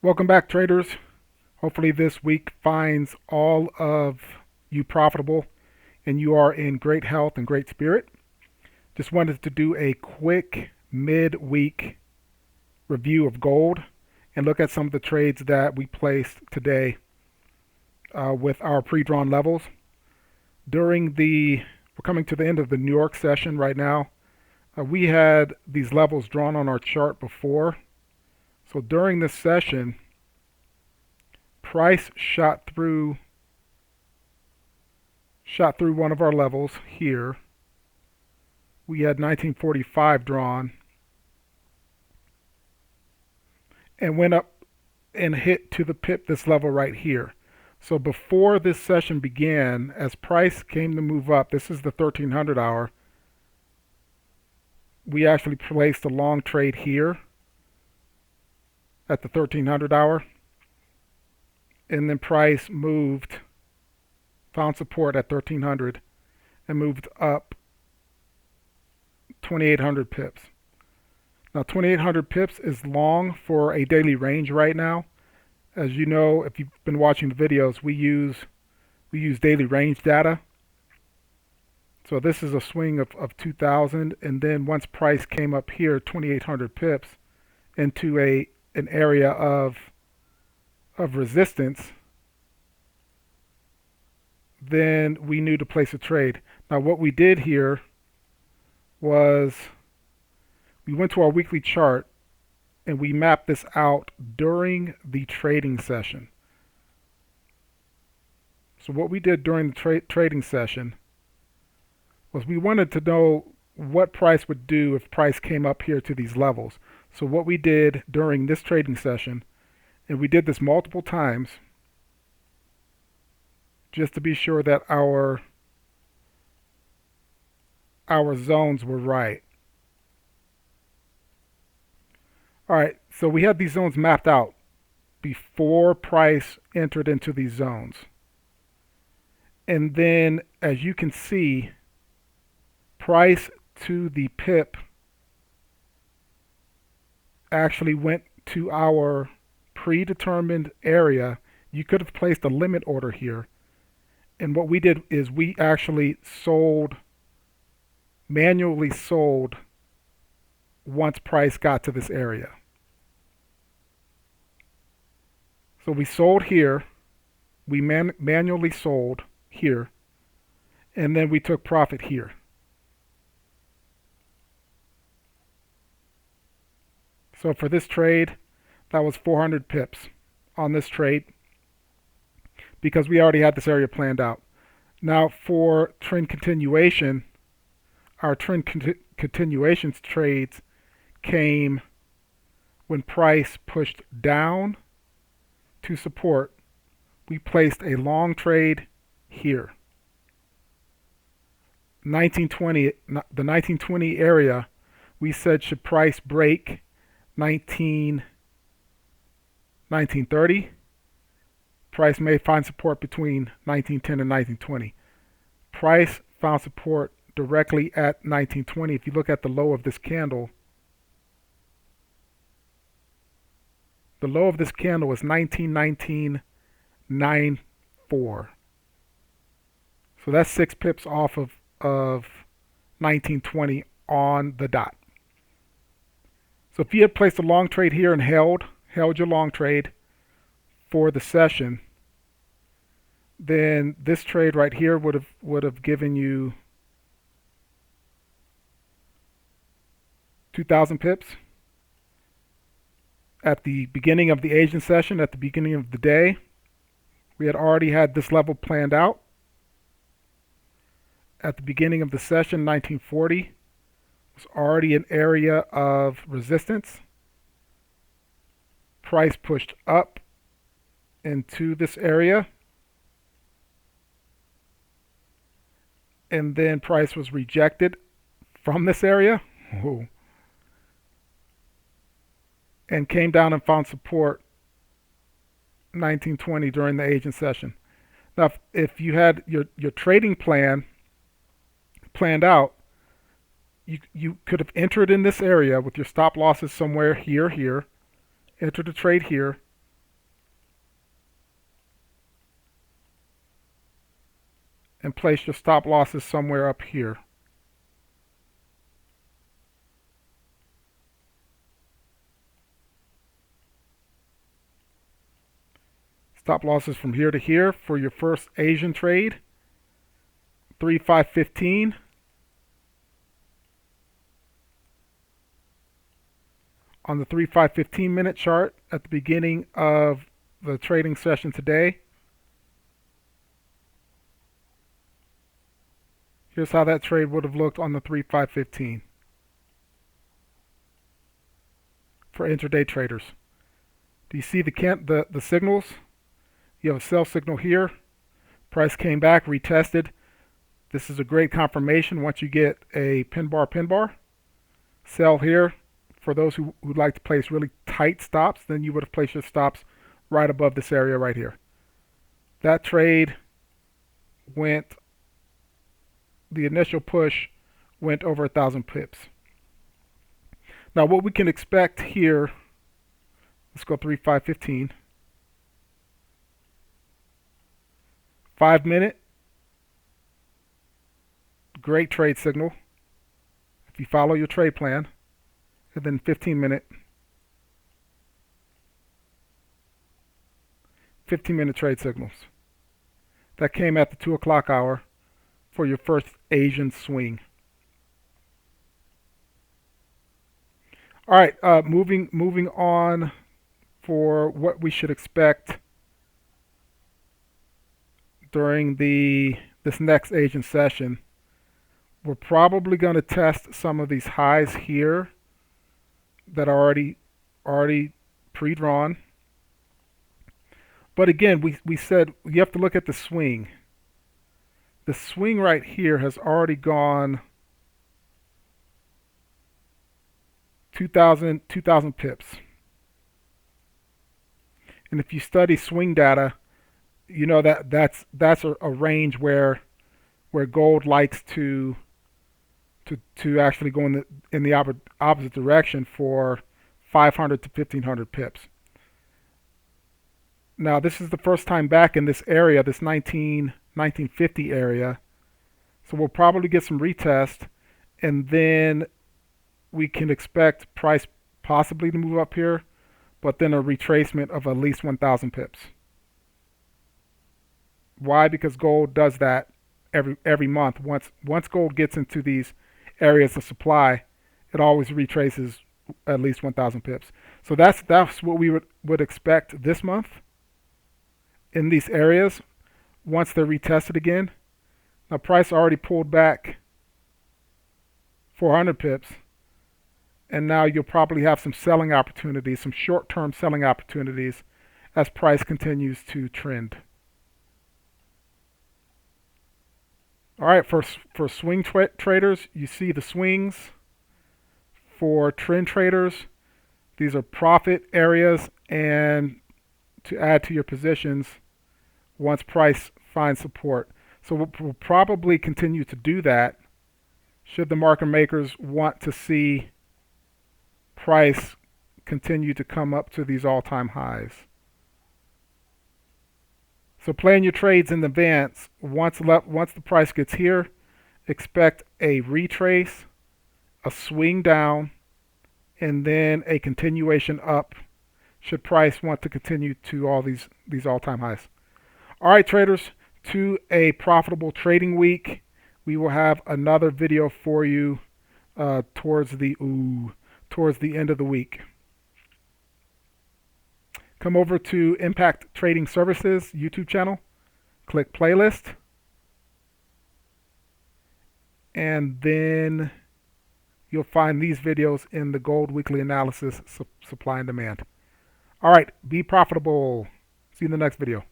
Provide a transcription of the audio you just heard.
Welcome back, traders. Hopefully, this week finds all of you profitable and you are in great health and great spirit. Just wanted to do a quick mid-week review of gold and look at some of the trades that we placed today with our pre-drawn levels. We're coming to the end of the New York session right now. We had these levels drawn on our chart before. So during this session, price shot through one of our levels here. We had 1945 drawn and went up and hit to the pip this level right here. So before this session began, as price came to move up, this is the 1300 hour, we actually placed a long trade here at the 1300 hour, and then price found support at 1300 and moved up 2800 pips. Now 2800 pips is long for a daily range right now. As you know, if you've been watching the videos, we use daily range data. So this is a swing of 2000, and then once price came up here 2800 pips into an area of resistance, then we knew to place a trade. Now what we did here was we went to our weekly chart and we mapped this out during the trading session. So what we did during the trading session was we wanted to know what price would do if price came up here to these levels. So what we did during this trading session, and we did this multiple times just to be sure that our zones were right. All right, so we had these zones mapped out before price entered into these zones. And then, as you can see, price to the pip actually went to our predetermined area. You could have placed a limit order here. And what we did is we actually manually sold once price got to this area. So we sold here, we manually sold here, and then we took profit here. So for this trade, that was 400 pips on this trade because we already had this area planned out. Now for trend continuation, our trend continuations trades came when price pushed down to support. We placed a long trade here. 1920, the 1920 area, we said should price break 1930, price may find support between 1910 and 1920. Price found support directly at 1920. If you look at the low of this candle, the low of this candle was 1919.94. So that's 6 pips off of 1920 on the dot. So if you had placed a long trade here and held your long trade for the session, then this trade right here would have given you 2,000 pips. At the beginning of the Asian session, at the beginning of the day, we had already had this level planned out. At the beginning of the session, 1940 was already an area of resistance. Price pushed up into this area, and then price was rejected from this area. Ooh. And came down and found support 1920 during the Asian session. Now, if you had your trading plan planned out, you could have entered in this area with your stop losses somewhere here, entered a trade here, and place your stop losses somewhere up here. Stop losses from here to here for your first Asian trade. 3-5-15. On the 3-5-15 minute chart at the beginning of the trading session today. Here's how that trade would have looked on the 3-5-15 for intraday traders. Do you see the signals? You have a sell signal here. Price came back, retested. This is a great confirmation once you get a pin bar. Sell here. For those who would like to place really tight stops, then you would have placed your stops right above this area right here. That trade went, the initial push went over 1,000 pips. Now what we can expect here, let's go 3-5-15. 5 minute, great trade signal if you follow your trade plan. And then 15 minute trade signals. That came at the 2 o'clock hour for your first Asian swing. All right, moving on for what we should expect during this next Asian session. We're probably going to test some of these highs here that are already pre-drawn. But again, we said you have to look at the swing. The swing right here has already gone 2,000 pips. And if you study swing data, you know that's a range where gold likes to actually go in the opposite direction for 500 to 1,500 pips. Now this is the first time back in this area, this 1950 area, so we'll probably get some retest, and then we can expect price possibly to move up here, but then a retracement of at least 1,000 pips. Why? Because gold does that every month. Once gold gets into these areas of supply, it always retraces at least 1,000 pips. So that's what we would expect this month in these areas once they're retested again. Now price already pulled back 400 pips, and now you'll probably have some selling opportunities, some short-term selling opportunities as price continues to trend. All right, for swing traders, you see the swings. For trend traders, these are profit areas, and to add to your positions once price finds support. So we'll probably continue to do that should the market makers want to see price continue to come up to these all-time highs. So plan your trades in advance. Once the price gets here, expect a retrace, a swing down, and then a continuation up should price want to continue to all these all-time highs. All right, traders, to a profitable trading week. We will have another video for you towards the end of the week. Come over to Impact Trading Services YouTube channel, click playlist, and then you'll find these videos in the Gold Weekly Analysis Supply and Demand. All right, be profitable. See you in the next video.